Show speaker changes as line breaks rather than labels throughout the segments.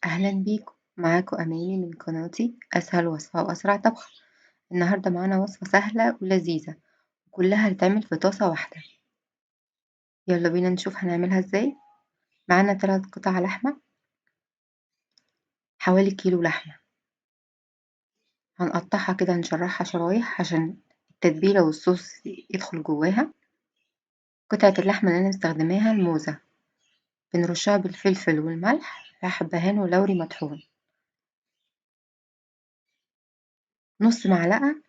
أهلا بيكم، معاكم أماني من قناتي أسهل وصفة وأسرع طبخة. النهاردة معانا وصفة سهلة ولذيذة وكلها هتتعمل في طاسة واحدة. يلا بينا نشوف هنعملها ازاي. معانا 3 قطع لحمة، حوالي كيلو لحمة. هنقطعها كده، نشرحها شرايح عشان التتبيلة والصوص يدخل جواها. قطعة اللحمة اللي أنا مستخدماها الموزة، بنرشها بالفلفل والملح مع حبهان ولوري مطحون. نص معلقة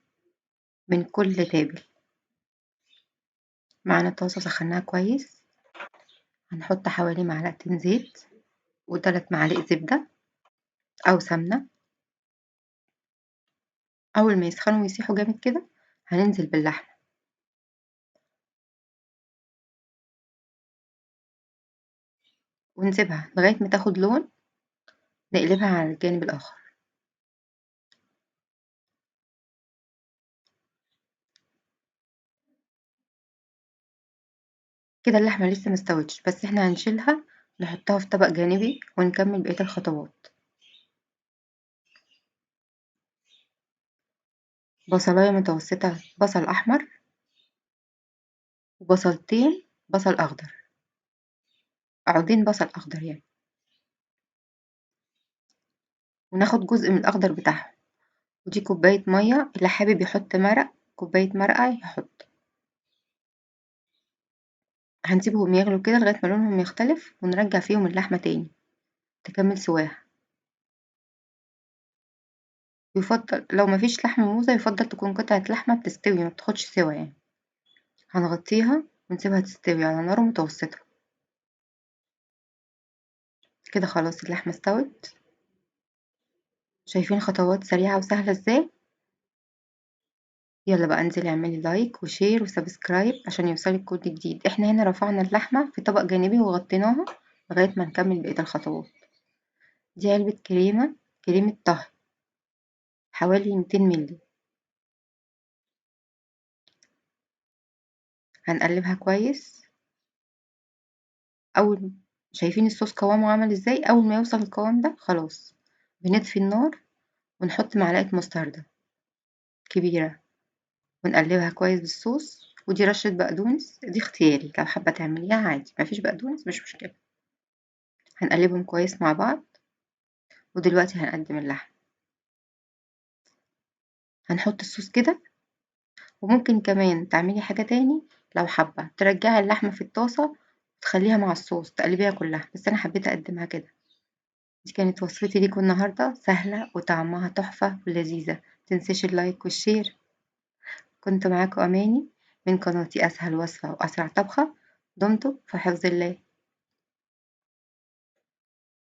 من كل تابل. معانا طاسة سخناها كويس، هنحط حوالي معلقتين زيت و3 معالق زبدة أو سمنة. أول ما يسخنوا ويسيحوا جامد كده هننزل باللحمة ونسيبها لغاية ما تاخد لون، نقلبها على الجانب الآخر. كده اللحمة لسه مستوتش، بس احنا هنشيلها نحطها في طبق جانبي ونكمل بقية الخطوات. بصلاية متوسطة بصل أحمر، وبصلتين بصل أخضر، عودين بصل أخضر يعني، وناخد جزء من الأخضر بتاعهم. ودي كوباية مية، اللي حابب يحط مرق كوباية مرقة يحط. هنسيبهم يغلوا كده لغاية ما لونهم يختلف ونرجع فيهم اللحمة تاني تكمل سواها. يفضل لو مفيش لحمة موزة يفضل تكون قطعة لحمة بتستوي ما بتاخدش سوا يعني. هنغطيها ونسيبها تستوي على نار متوسطة. كده خلاص اللحمة استوت. شايفين خطوات سريعة وسهلة ازاي؟ يلا بقى انزلي اعملي لايك وشير وسبسكرايب عشان يوصلك كل جديد. احنا هنا رفعنا اللحمة في طبق جانبي وغطيناها لغاية ما نكمل بقية الخطوات. دي علبة كريمة طهي حوالي 200 مللي. هنقلبها كويس. اول شايفين الصوص قوامه عامل ازاي؟ اول ما يوصل القوام ده خلاص بنطفي النار ونحط معلقة مستردة كبيرة ونقلبها كويس بالصوص. ودي رشة بقدونس، دي اختياري، لو حابة تعمليها عادي، مفيش بقدونس مش مشكلة. هنقلبهم كويس مع بعض. ودلوقتي هنقدم اللحم. هنحط الصوص كده. وممكن كمان تعملي حاجة تاني، لو حابة ترجعي اللحمة في الطاسة وتخليها مع الصوص تقلبيها كلها، بس أنا حبيت أقدمها كده. دي كانت وصفتي ليكم النهاردة، سهلة وطعمها تحفة ولذيذة. متنسيش اللايك والشير. كنت معاكم أماني من قناتي أسهل وصفة وأسرع طبخة. دمتم في حفظ الله.